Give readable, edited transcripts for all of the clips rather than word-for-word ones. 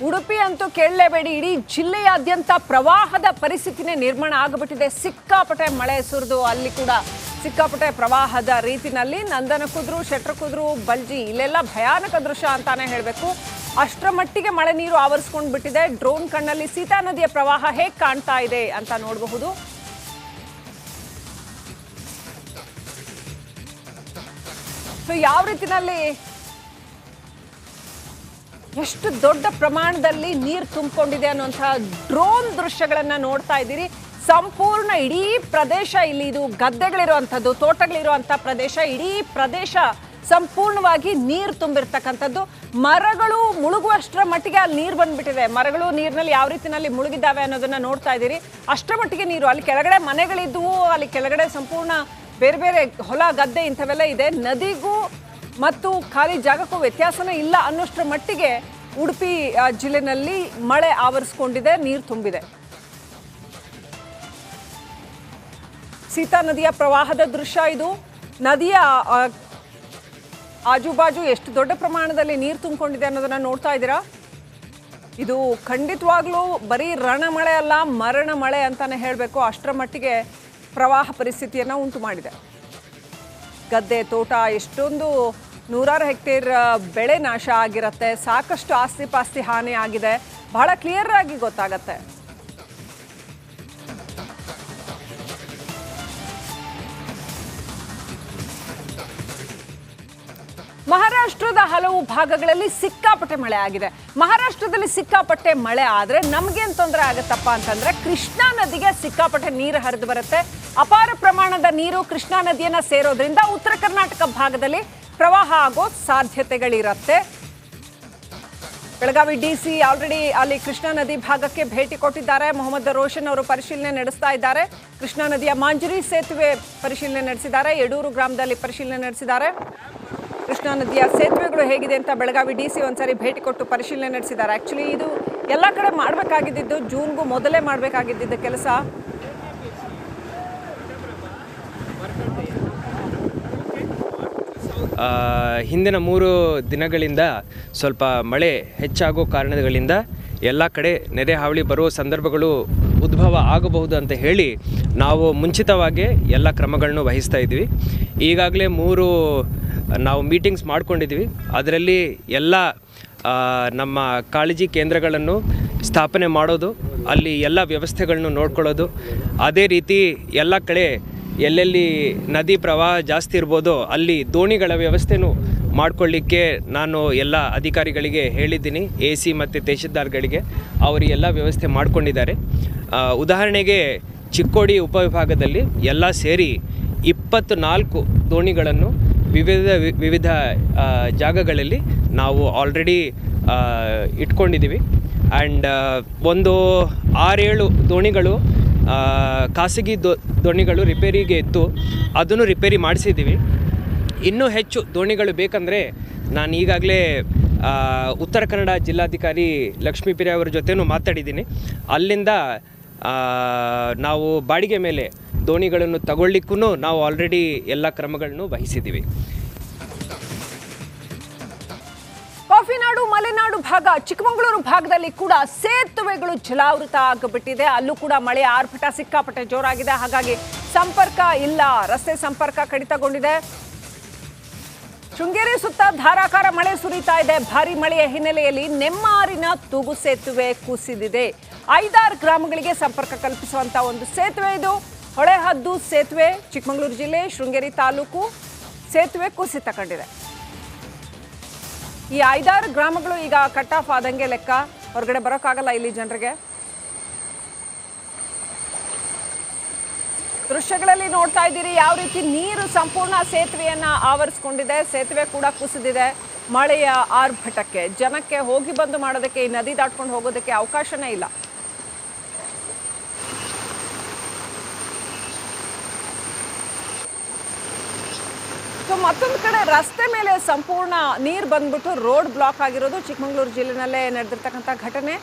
ಉಡುಪಿ ಅಂತೂ ಕೇಳಲೇಬೇಡಿ, ಇಡೀ ಜಿಲ್ಲೆಯಾದ್ಯಂತ ಪ್ರವಾಹದ ಪರಿಸ್ಥಿತಿನೇ ನಿರ್ಮಾಣ ಆಗಿಬಿಟ್ಟಿದೆ. ಸಿಕ್ಕಾಪಟ್ಟೆ ಮಳೆ ಸುರಿದು ಅಲ್ಲಿ ಕೂಡ ಸಿಕ್ಕಾಪಟ್ಟೆ ಪ್ರವಾಹದ ರೀತಿನಲ್ಲಿ ನಂದನಕುದ್ರು, ಶೆಟ್ರಕುದ್ರು, ಬಲ್ಜಿ ಇಲ್ಲೆಲ್ಲ ಭಯಾನಕ ದೃಶ್ಯ ಅಂತಾನೆ ಹೇಳಬೇಕು. ಅಷ್ಟರ ಮಟ್ಟಿಗೆ ಮಳೆ ನೀರು ಆವರಿಸ್ಕೊಂಡು ಬಿಟ್ಟಿದೆ. ಡ್ರೋನ್ ಕಣ್ಣಲ್ಲಿ ಸೀತಾ ನದಿಯ ಪ್ರವಾಹ ಹೇಗೆ ಕಾಣ್ತಾ ಇದೆ ಅಂತ ನೋಡಬಹುದು. ಸೊ ಯಾವ ರೀತಿನಲ್ಲಿ ಎಷ್ಟು ದೊಡ್ಡ ಪ್ರಮಾಣದಲ್ಲಿ ನೀರು ತುಂಬಿಕೊಂಡಿದೆ ಅನ್ನುವಂತಹ ಡ್ರೋನ್ ದೃಶ್ಯಗಳನ್ನ ನೋಡ್ತಾ ಇದ್ದೀರಿ. ಸಂಪೂರ್ಣ ಇಡೀ ಪ್ರದೇಶ, ಇಲ್ಲಿ ಇದು ಗದ್ದೆಗಳಿರುವಂಥದ್ದು, ತೋಟಗಳಿರುವಂಥ ಪ್ರದೇಶ, ಇಡೀ ಪ್ರದೇಶ ಸಂಪೂರ್ಣವಾಗಿ ನೀರು ತುಂಬಿರ್ತಕ್ಕಂಥದ್ದು. ಮರಗಳು ಮುಳುಗುವಷ್ಟರ ಮಟ್ಟಿಗೆ ಅಲ್ಲಿ ನೀರು ಬಂದ್ಬಿಟ್ಟಿದೆ. ಮರಗಳು ನೀರಿನಲ್ಲಿ ಯಾವ ರೀತಿಯಲ್ಲಿ ಮುಳುಗಿದ್ದಾವೆ ಅನ್ನೋದನ್ನ ನೋಡ್ತಾ ಇದ್ದೀರಿ. ಅಷ್ಟರ ಮಟ್ಟಿಗೆ ನೀರು, ಅಲ್ಲಿ ಕೆಳಗಡೆ ಮನೆಗಳಿದ್ವು, ಅಲ್ಲಿ ಕೆಳಗಡೆ ಸಂಪೂರ್ಣ ಬೇರೆ ಬೇರೆ ಹೊಲ ಗದ್ದೆ ಇಂಥವೆಲ್ಲ ಇದೆ. ನದಿಗೂ ಮತ್ತು ಖಾಲಿ ಜಾಗಕ್ಕೂ ವ್ಯತ್ಯಾಸನೇ ಇಲ್ಲ ಅನ್ನೋಷ್ಟರ ಮಟ್ಟಿಗೆ ಉಡುಪಿ ಜಿಲ್ಲೆನಲ್ಲಿ ಮಳೆ ಆವರಿಸ್ಕೊಂಡಿದೆ, ನೀರು ತುಂಬಿದೆ. ಸೀತಾ ನದಿಯ ಪ್ರವಾಹದ ದೃಶ್ಯ ಇದು. ನದಿಯ ಆಜುಬಾಜು ಎಷ್ಟು ದೊಡ್ಡ ಪ್ರಮಾಣದಲ್ಲಿ ನೀರು ತುಂಬಿಕೊಂಡಿದೆ ಅನ್ನೋದನ್ನ ನೋಡ್ತಾ ಇದ್ದೀರಾ. ಇದು ಖಂಡಿತವಾಗ್ಲೂ ಬರೀ ರಣಮಳೆ ಅಲ್ಲ, ಮರಣ ಮಳೆ ಅಂತಾನೆ ಹೇಳಬೇಕು. ಅಷ್ಟರ ಮಟ್ಟಿಗೆ ಪ್ರವಾಹ ಪರಿಸ್ಥಿತಿಯನ್ನು ಉಂಟು ಮಾಡಿದೆ. ಗದ್ದೆ ತೋಟ ಎಷ್ಟೊಂದು ನೂರಾರು ಹೆಕ್ಟೇರ್ ಬೆಳೆ ನಾಶ ಆಗಿರುತ್ತೆ, ಸಾಕಷ್ಟು ಆಸ್ತಿ ಪಾಸ್ತಿ ಹಾನಿ ಆಗಿದೆ. ಬಹಳ ಕ್ಲಿಯರ್ ಆಗಿ ಗೊತ್ತಾಗತ್ತೆ. ಮಹಾರಾಷ್ಟ್ರದ ಹಲವು ಭಾಗಗಳಲ್ಲಿ ಸಿಕ್ಕಾಪಟ್ಟೆ ಮಳೆ ಆಗಿದೆ. ಮಹಾರಾಷ್ಟ್ರದಲ್ಲಿ ಸಿಕ್ಕಾಪಟ್ಟೆ ಮಳೆ ಆದರೆ ನಮ್ಗೇನು ತೊಂದರೆ ಆಗುತ್ತಪ್ಪ ಅಂತಂದ್ರೆ, ಕೃಷ್ಣಾ ನದಿಗೆ ಸಿಕ್ಕಾಪಟ್ಟೆ ನೀರು ಹರಿದು ಬರುತ್ತೆ. ಅಪಾರ ಪ್ರಮಾಣದ ನೀರು ಕೃಷ್ಣಾ ನದಿಯನ್ನ ಸೇರೋದ್ರಿಂದ ಉತ್ತರ ಕರ್ನಾಟಕ ಭಾಗದಲ್ಲಿ ಪ್ರವಾಹ ಆಗೋ ಸಾಧ್ಯತೆಗಳಿರುತ್ತೆ. ಬೆಳಗಾವಿ ಡಿಸಿ ಆಲ್ರೆಡಿ ಅಲ್ಲಿ ಕೃಷ್ಣಾ ನದಿ ಭಾಗಕ್ಕೆ ಭೇಟಿ ಕೊಟ್ಟಿದ್ದಾರೆ. ಮೊಹಮ್ಮದ್ ರೋಷನ್ ಅವರು ಪರಿಶೀಲನೆ ನಡೆಸ್ತಾ ಇದ್ದಾರೆ. ಕೃಷ್ಣಾ ನದಿಯ ಮಾಂಜರಿ ಸೇತುವೆ ಪರಿಶೀಲನೆ ನಡೆಸಿದ್ದಾರೆ. ಯಡೂರು ಗ್ರಾಮದಲ್ಲಿ ಪರಿಶೀಲನೆ ನಡೆಸಿದ್ದಾರೆ. ಕೃಷ್ಣಾ ನದಿಯ ಸೇತುವೆಗಳು ಹೇಗಿದೆ ಅಂತ ಬೆಳಗಾವಿ ಡಿಸಿ ಒಂದ್ಸರಿ ಭೇಟಿ ಕೊಟ್ಟು ಪರಿಶೀಲನೆ ನಡೆಸಿದ್ದಾರೆ. ಆಕ್ಚುಲಿ ಇದು ಎಲ್ಲ ಕಡೆ ಮಾಡಬೇಕಾಗಿದ್ದು, ಜೂನ್ಗೂ ಮೊದಲೇ ಮಾಡಬೇಕಾಗಿದ್ದ ಕೆಲಸ. ಹಿಂದಿನ 3 ದಿನಗಳಿಂದ ಸ್ವಲ್ಪ ಮಳೆ ಹೆಚ್ಚಾಗೋ ಕಾರಣಗಳಿಂದ ಎಲ್ಲ ಕಡೆ ನೆರೆ ಹಾವಳಿ ಬರುವ ಸಂದರ್ಭಗಳು ಉದ್ಭವ ಆಗಬಹುದು ಅಂತ ಹೇಳಿ ನಾವು ಮುಂಚಿತವಾಗಿ ಎಲ್ಲ ಕ್ರಮಗಳನ್ನು ವಹಿಸ್ತಾ ಇದ್ವಿ. ಈಗಾಗಲೇ 3 ನಾವು ಮೀಟಿಂಗ್ಸ್ ಮಾಡ್ಕೊಂಡಿದ್ವಿ. ಅದರಲ್ಲಿ ಎಲ್ಲ ನಮ್ಮ ಕಾಳಜಿ ಕೇಂದ್ರಗಳನ್ನು ಸ್ಥಾಪನೆ ಮಾಡೋದು, ಅಲ್ಲಿ ಎಲ್ಲ ವ್ಯವಸ್ಥೆಗಳನ್ನು ನೋಡ್ಕೊಳ್ಳೋದು, ಅದೇ ರೀತಿ ಎಲ್ಲ ಕಡೆ ಎಲ್ಲೆಲ್ಲಿ ನದಿ ಪ್ರವಾಹ ಜಾಸ್ತಿ ಇರ್ಬೋದೋ ಅಲ್ಲಿ ದೋಣಿಗಳ ವ್ಯವಸ್ಥೆನೂ ಮಾಡಿಕೊಳ್ಳಿಕ್ಕೆ ನಾನು ಎಲ್ಲ ಅಧಿಕಾರಿಗಳಿಗೆ ಹೇಳಿದ್ದೀನಿ. AC ಮತ್ತು ತಹಶೀಲ್ದಾರ್ಗಳಿಗೆ ಅವರು ಎಲ್ಲ ವ್ಯವಸ್ಥೆ ಮಾಡಿಕೊಂಡಿದ್ದಾರೆ. ಉದಾಹರಣೆಗೆ ಚಿಕ್ಕೋಡಿ ಉಪವಿಭಾಗದಲ್ಲಿ ಎಲ್ಲ ಸೇರಿ 24 ದೋಣಿಗಳನ್ನು ವಿವಿಧ ಜಾಗಗಳಲ್ಲಿ ನಾವು ಆಲ್ರೆಡಿ ಇಟ್ಕೊಂಡಿದ್ದೀವಿ. ಆ್ಯಂಡ್ ಒಂದು 6-7 ದೋಣಿಗಳು ಖಾಸಗಿ ದೋಣಿಗಳು ರಿಪೇರಿಗೆ ಇತ್ತು, ಅದನ್ನು ರಿಪೇರಿ ಮಾಡಿಸಿದ್ದೀವಿ. ಇನ್ನೂ ಹೆಚ್ಚು ದೋಣಿಗಳು ಬೇಕಂದರೆ ನಾನು ಈಗಾಗಲೇ ಉತ್ತರ ಕನ್ನಡ ಜಿಲ್ಲಾಧಿಕಾರಿ ಲಕ್ಷ್ಮೀಪ್ರಿಯ ಅವರ ಜೊತೆನೂ ಮಾತಾಡಿದ್ದೀನಿ. ಅಲ್ಲಿಂದ ನಾವು ಬಾಡಿಗೆ ಮೇಲೆ ದೋಣಿಗಳನ್ನು ತಗೊಳ್ಳಿಕ್ಕೂ ನಾವು ಆಲ್ರೆಡಿ ಎಲ್ಲ ಕ್ರಮಗಳನ್ನು ವಹಿಸಿದ್ದೀವಿ. ಕಾಫಿನಾಡು, ಮಲೆನಾಡು ಭಾಗ, ಚಿಕ್ಕಮಗಳೂರು ಭಾಗದಲ್ಲಿ ಕೂಡ ಸೇತುವೆಗಳು ಜಲಾವೃತ ಆಗಿಬಿಟ್ಟಿದೆ. ಅಲ್ಲೂ ಕೂಡ ಮಳೆ ಆರ್ಭಟ ಸಿಕ್ಕಾಪಟ್ಟೆ ಜೋರಾಗಿದೆ. ಹಾಗಾಗಿ ಸಂಪರ್ಕ ಇಲ್ಲ, ರಸ್ತೆ ಸಂಪರ್ಕ ಕಡಿತಗೊಂಡಿದೆ. ಶೃಂಗೇರಿ ಸುತ್ತ ಧಾರಾಕಾರ ಮಳೆ ಸುರಿತಾ ಇದೆ. ಭಾರಿ ಮಳೆಯ ಹಿನ್ನೆಲೆಯಲ್ಲಿ ನೆಮ್ಮಾರಿನ ತೂಗು ಸೇತುವೆ ಕುಸಿದಿದೆ. 5-6 ಗ್ರಾಮಗಳಿಗೆ ಸಂಪರ್ಕ ಕಲ್ಪಿಸುವಂತ ಒಂದು ಸೇತುವೆ ಇದು. ಹೊಳೆಹದ್ದು ಸೇತುವೆ, ಚಿಕ್ಕಮಗಳೂರು ಜಿಲ್ಲೆ ಶೃಂಗೇರಿ ತಾಲೂಕು ಸೇತುವೆ ಕುಸಿತ ಕಂಡಿದೆ. ಈ 5-6 ಗ್ರಾಮಗಳು ಈಗ ಕಟ್ ಆಫ್ ಆದಂಗೆ ಲೆಕ್ಕ. ಹೊರಗಡೆ ಬರೋಕ್ಕಾಗಲ್ಲ ಇಲ್ಲಿ ಜನರಿಗೆ. ದೃಶ್ಯಗಳಲ್ಲಿ ನೋಡ್ತಾ ಇದ್ದೀರಿ ಯಾವ ರೀತಿ ನೀರು ಸಂಪೂರ್ಣ ಸೇತುವೆಯನ್ನ ಆವರಿಸ್ಕೊಂಡಿದೆ. ಸೇತುವೆ ಕೂಡ ಕುಸಿದಿದೆ. ಮಳೆಯ ಆರ್ಭಟಕ್ಕೆ ಜನಕ್ಕೆ ಹೋಗಿ ಬಂದು ಮಾಡೋದಕ್ಕೆ, ಈ ನದಿ ದಾಟ್ಕೊಂಡು ಹೋಗೋದಕ್ಕೆ ಅವಕಾಶನೇ ಇಲ್ಲ. ಮತ್ತೊಂದು ಕಡೆ ರಸ್ತೆ ಮೇಲೆ ಸಂಪೂರ್ಣ ನೀರು ಬಂದ್ಬಿಟ್ಟು ರೋಡ್ ಬ್ಲಾಕ್ ಆಗಿರೋದು ಚಿಕ್ಕಮಗಳೂರು ಜಿಲ್ಲೆನಲ್ಲೇ ನಡೆದಿರ್ತಕ್ಕಂಥ ಘಟನೆ.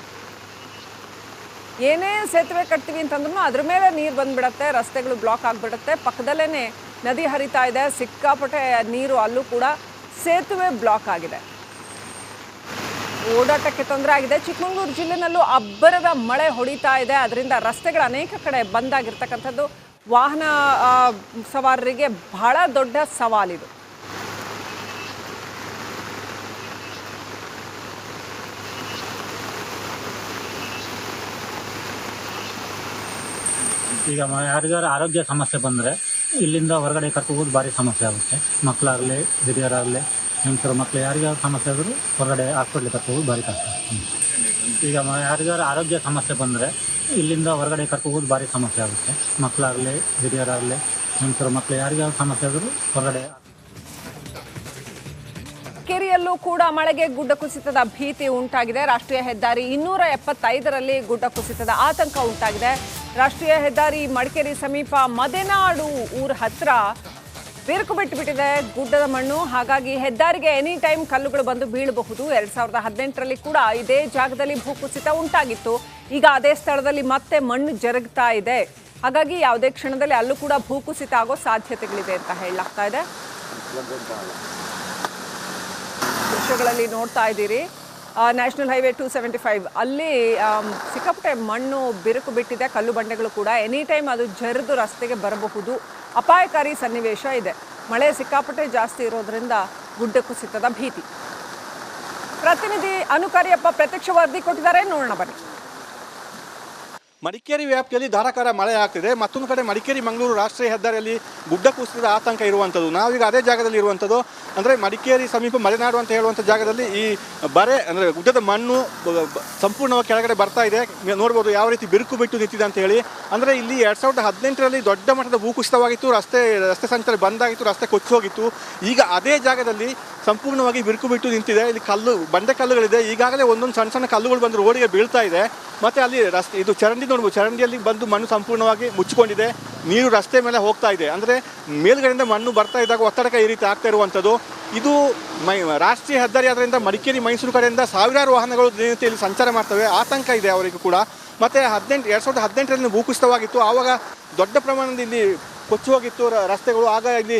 ಏನೇ ಸೇತುವೆ ಕಟ್ತೀವಿ ಅಂತಂದ್ರೂ ಅದ್ರ ಮೇಲೆ ನೀರು ಬಂದ್ಬಿಡತ್ತೆ, ರಸ್ತೆಗಳು ಬ್ಲಾಕ್ ಆಗಿಬಿಡುತ್ತೆ. ಪಕ್ಕದಲ್ಲೇ ನದಿ ಹರಿತಾ ಇದೆ, ಸಿಕ್ಕಾಪಟ್ಟೆ ನೀರು, ಅಲ್ಲೂ ಕೂಡ ಸೇತುವೆ ಬ್ಲಾಕ್ ಆಗಿದೆ. ಓಡಾಟಕ್ಕೆ ತೊಂದರೆ ಆಗಿದೆ. ಚಿಕ್ಕಮಗಳೂರು ಜಿಲ್ಲೆನಲ್ಲೂ ಅಬ್ಬರದ ಮಳೆ ಹೊಡಿತಾ ಇದೆ. ಅದರಿಂದ ರಸ್ತೆಗಳು ಅನೇಕ ಕಡೆ ಬಂದ್ ಆಗಿರ್ತಕ್ಕಂಥದ್ದು ವಾಹನ ಸವಾರರಿಗೆ ಬಹಳ ದೊಡ್ಡ ಸವಾಲಿದು. ಈಗ ಯಾರಿಗಾರು ಆರೋಗ್ಯ ಸಮಸ್ಯೆ ಬಂದರೆ ಇಲ್ಲಿಂದ ಹೊರಗಡೆ ಕರ್ಕೋಬೋದು ಭಾರಿ ಸಮಸ್ಯೆ ಆಗುತ್ತೆ. ಮಕ್ಕಳಾಗಲಿ ಹಿರಿಯರಾಗಲಿ ಹೆಂಗಸರು ಮಕ್ಕಳು ಯಾರಿಗಾದ್ರು ಸಮಸ್ಯೆ ಆದರೂ ಹೊರಗಡೆ ಹಾಸ್ಪಿಟ್ಲಿಗೆ ಕರ್ಕೋಬೋದು ಭಾರಿ ಕಷ್ಟ. ಈಗ ಯಾರಿಗಾರು ಆರೋಗ್ಯ ಸಮಸ್ಯೆ ಬಂದರೆ ಇಲ್ಲಿಂದ ಹೊರಗಡೆ ಕರ್ಕೋಬೋದು ಭಾರಿ ಸಮಸ್ಯೆ ಆಗುತ್ತೆ. ಮಕ್ಕಳಾಗಲಿ ಹಿರಿಯರಾಗಲಿ ಹೆಂಗಸರು ಮಕ್ಕಳು ಯಾರಿಗಾದ್ರು ಸಮಸ್ಯೆ ಆದರೂ ಹೊರಗಡೆ. ಕೆರೆಯಲ್ಲೂ ಕೂಡ ಮಳೆಗೆ ಗುಡ್ಡ ಕುಸಿತದ ಭೀತಿ ಉಂಟಾಗಿದೆ. ರಾಷ್ಟ್ರೀಯ ಹೆದ್ದಾರಿ 275ರಲ್ಲಿ ಗುಡ್ಡ ಕುಸಿತದ ಆತಂಕ ಉಂಟಾಗಿದೆ. ರಾಷ್ಟ್ರೀಯ ಹೆದ್ದಾರಿ ಮಡಿಕೇರಿ ಸಮೀಪ ಮದೆನಾಡು ಊರ ಹತ್ರ ಬಿರುಕು ಬಿಟ್ಟುಬಿಟ್ಟಿದೆ ಗುಡ್ಡದ ಮಣ್ಣು. ಹಾಗಾಗಿ ಹೆದ್ದಾರಿಗೆ ಎನಿ ಟೈಮ್ ಕಲ್ಲುಗಳು ಬಂದು ಬೀಳಬಹುದು. 2018ರಲ್ಲಿ ಕೂಡ ಇದೇ ಜಾಗದಲ್ಲಿ ಭೂಕುಸಿತ ಉಂಟಾಗಿತ್ತು. ಈಗ ಅದೇ ಸ್ಥಳದಲ್ಲಿ ಮತ್ತೆ ಮಣ್ಣು ಜರುಗ್ತಾ ಇದೆ. ಹಾಗಾಗಿ ಯಾವುದೇ ಕ್ಷಣದಲ್ಲಿ ಅಲ್ಲೂ ಕೂಡ ಭೂಕುಸಿತ ಆಗೋ ಸಾಧ್ಯತೆಗಳಿದೆ ಅಂತ ಹೇಳಲಾಗ್ತಾ ಇದೆ. ದೃಶ್ಯಗಳಲ್ಲಿ ನೋಡ್ತಾ ಇದ್ದೀರಿ ನ್ಯಾಷನಲ್ ಹೈವೇ 275 ಅಲ್ಲಿ ಸಿಕ್ಕಾಪಟ್ಟೆ ಮಣ್ಣು ಬಿರುಕು ಬಿಟ್ಟಿದೆ. ಕಲ್ಲು ಬಂಡೆಗಳು ಕೂಡ ಎನಿ ಟೈಮ್ ಅದು ಜರಿದು ರಸ್ತೆಗೆ ಬರಬಹುದು. ಅಪಾಯಕಾರಿ ಸನ್ನಿವೇಶ ಇದೆ. ಮಳೆ ಸಿಕ್ಕಾಪಟ್ಟೆ ಜಾಸ್ತಿ ಇರೋದ್ರಿಂದ ಗುಡ್ಡ ಕುಸಿತದ ಭೀತಿ. ಪ್ರತಿನಿಧಿ ಅನುಕಾರಿಯಪ್ಪ ಪ್ರತ್ಯಕ್ಷ ವರದಿ ಕೊಟ್ಟಿದ್ದಾರೆ, ನೋಡೋಣ ಬನ್ನಿ. ಮಡಿಕೇರಿ ವ್ಯಾಪ್ತಿಯಲ್ಲಿ ಧಾರಾಕಾರ ಮಳೆ ಆಗ್ತಿದೆ. ಮತ್ತೊಂದು ಕಡೆ ಮಡಿಕೇರಿ ಮಂಗಳೂರು ರಾಷ್ಟ್ರೀಯ ಹೆದ್ದಾರಿಯಲ್ಲಿ ಗುಡ್ಡ ಕುಸಿತದ ಆತಂಕ ಇರುವಂಥದ್ದು. ನಾವೀಗ ಅದೇ ಜಾಗದಲ್ಲಿ ಇರುವಂಥದ್ದು. ಅಂದರೆ ಮಡಿಕೇರಿ ಸಮೀಪ ಮಲೆನಾಡು ಅಂತ ಹೇಳುವಂಥ ಜಾಗದಲ್ಲಿ ಈ ಬರೆ ಅಂದರೆ ಗುಡ್ಡದ ಮಣ್ಣು ಸಂಪೂರ್ಣವಾಗಿ ಕೆಳಗಡೆ ಬರ್ತಾ ಇದೆ. ನೋಡ್ಬೋದು ಯಾವ ರೀತಿ ಬಿರುಕು ಬಿಟ್ಟು ನಿಂತಿದೆ ಅಂತ ಹೇಳಿ. ಅಂದರೆ ಇಲ್ಲಿ 2018ರಲ್ಲಿ ದೊಡ್ಡ ಮಟ್ಟದ ಭೂಕುಸಿತವಾಗಿತ್ತು. ರಸ್ತೆ ಸಂಚಾರ ಬಂದಾಗಿತ್ತು, ರಸ್ತೆ ಕೊಚ್ಚಿ ಹೋಗಿತ್ತು. ಈಗ ಅದೇ ಜಾಗದಲ್ಲಿ ಸಂಪೂರ್ಣವಾಗಿ ಬಿರುಕು ಬಿಟ್ಟು ನಿಂತಿದೆ. ಇಲ್ಲಿ ಬಂಡೆ ಕಲ್ಲುಗಳಿದೆ. ಈಗಾಗಲೇ ಒಂದೊಂದು ಸಣ್ಣ ಸಣ್ಣ ಕಲ್ಲುಗಳು ಬಂದು ರೋಡಿಗೆ ಬೀಳ್ತಾ ಇದೆ. ಮತ್ತು ಅಲ್ಲಿ ಇದು ಚರಂಡಿ ನೋಡ್ಬೋದು, ಚರಂಡಿಯಲ್ಲಿ ಬಂದು ಮಣ್ಣು ಸಂಪೂರ್ಣವಾಗಿ ಮುಚ್ಚಿಕೊಂಡಿದೆ. ನೀರು ರಸ್ತೆ ಮೇಲೆ ಹೋಗ್ತಾ ಇದೆ. ಅಂದರೆ ಮೇಲ್ಗಡೆಯಿಂದ ಮಣ್ಣು ಬರ್ತಾ ಇದ್ದಾಗ ಒತ್ತಡಕ್ಕೆ ಈ ರೀತಿ ಆಗ್ತಾ ಇರುವಂಥದ್ದು. ಇದು ರಾಷ್ಟ್ರೀಯ ಹೆದ್ದಾರಿ ಆದ್ದರಿಂದ ಮಡಿಕೇರಿ ಮೈಸೂರು ಕಡೆಯಿಂದ ಸಾವಿರಾರು ವಾಹನಗಳು ದಿನನಿತ್ಯ ಸಂಚಾರ ಮಾಡ್ತವೆ. ಆತಂಕ ಇದೆ ಅವರಿಗೂ ಕೂಡ. ಮತ್ತು 2018ರಲ್ಲಿ ಭೂಕುಸಿತವಾಗಿತ್ತು. ಆವಾಗ ದೊಡ್ಡ ಪ್ರಮಾಣದಲ್ಲಿ ಇಲ್ಲಿ ಕೊಚ್ಚಿ ಹೋಗಿತ್ತು ರಸ್ತೆಗಳು. ಆಗ ಇಲ್ಲಿ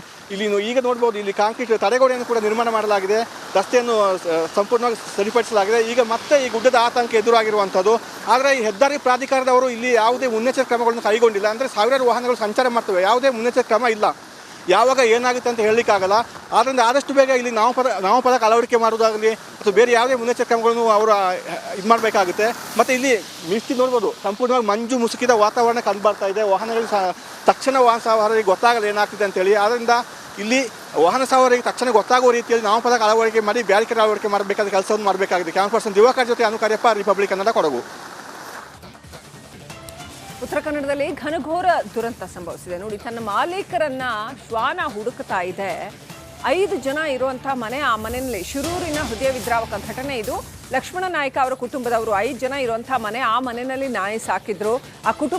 ಈಗ ನೋಡ್ಬೋದು, ಇಲ್ಲಿ ಕಾಂಕ್ರೀಟ್ ತಡೆಗೋಡೆಯನ್ನು ಕೂಡ ನಿರ್ಮಾಣ ಮಾಡಲಾಗಿದೆ. ರಸ್ತೆಯನ್ನು ಸಂಪೂರ್ಣವಾಗಿ ಸರಿಪಡಿಸಲಾಗಿದೆ. ಈಗ ಮತ್ತೆ ಈ ಗುಡ್ಡದ ಆತಂಕ ಎದುರಾಗಿರುವಂಥದ್ದು. ಆದರೆ ಈ ಹೆದ್ದಾರಿ ಪ್ರಾಧಿಕಾರದವರು ಇಲ್ಲಿ ಯಾವುದೇ ಮುನ್ನೆಚ್ಚರಿಕೆ ಕ್ರಮಗಳನ್ನು ಕೈಗೊಂಡಿಲ್ಲ. ಅಂದರೆ ಸಾವಿರಾರು ವಾಹನಗಳು ಸಂಚಾರ ಮಾಡ್ತವೆ, ಯಾವುದೇ ಮುನ್ನೆಚ್ಚರಿಕೆ ಕ್ರಮ ಇಲ್ಲ. ಯಾವಾಗ ಏನಾಗುತ್ತೆ ಅಂತ ಹೇಳಲಿಕ್ಕಾಗಲ್ಲ. ಆದ್ದರಿಂದ ಆದಷ್ಟು ಬೇಗ ಇಲ್ಲಿ ನಾಮಫಲಕ ಅಳವಡಿಕೆ ಮಾಡೋದಾಗಲಿ ಅಥವಾ ಬೇರೆ ಯಾವುದೇ ಮುನ್ನೆಚ್ಚರಿಕೆ ಕ್ರಮಗಳನ್ನು ಅವರು ಇದು ಮಾಡಬೇಕಾಗುತ್ತೆ. ಮತ್ತು ಇಲ್ಲಿ ಮಿಸ್ತಿ ನೋಡ್ಬೋದು, ಸಂಪೂರ್ಣವಾಗಿ ಮಂಜು ಮುಸುಕಿದ ವಾತಾವರಣ ಕಂಡು ಬರ್ತಾ ಇದೆ. ವಾಹನಗಳಿಗೆ ತಕ್ಷಣ ವಾಹನ ಸವಾರರಿಗೆ ಗೊತ್ತಾಗಲ್ಲ ಏನಾಗ್ತಿದೆ ಅಂತೇಳಿ. ಆದ್ದರಿಂದ ಇಲ್ಲಿ ವಾಹನ ಸವಾರರಿಗೆ ತಕ್ಷಣ ಗೊತ್ತಾಗುವ ರೀತಿಯಲ್ಲಿ ನಾಮಫಲಕ ಅಳವಡಿಕೆ ಮಾಡಿ ಬ್ಯಾರಿಕೇಡ್ ಅಳವಡಿಕೆ ಮಾಡಬೇಕಾದ ಕೆಲಸವನ್ನು ಮಾಡಬೇಕಾಗಿದೆ. ಕ್ಯಾಮರಾ ಪರ್ಸನ್ ದಿವಾಕರ್ ಜೊತೆ ಅನುಕಾರ್ಯಪ್ಪ, ರಿಪಬ್ಲಿಕ್ ಕನ್ನಡ, ಕೊಡಗು. ಉತ್ತರ ಕನ್ನಡದಲ್ಲಿ ಘನಘೋರ ದುರಂತ ಸಂಭವಿಸಿದೆ. ನೋಡಿ, ತನ್ನ ಮಾಲೀಕರನ್ನ ಶ್ವಾನ ಹುಡುಕ್ತಾ ಇದೆ. 5 ಜನ ಇರುವಂತಹ ಮನೆ, ಆ ಮನೆಯಲ್ಲಿ ಶಿರೂರಿನ ಹೃದಯ ವಿದ್ರಾವಕ ಘಟನೆ ಇದು. ಲಕ್ಷ್ಮಣ ನಾಯ್ಕ ಅವರ ಕುಟುಂಬದವರು 5 ಜನ ಇರುವಂತಹ ಮನೆ, ಆ ಮನೆಯಲ್ಲಿ ನಾಯಿ ಸಾಕಿದ್ರು. ಆ ಕುಟುಂಬ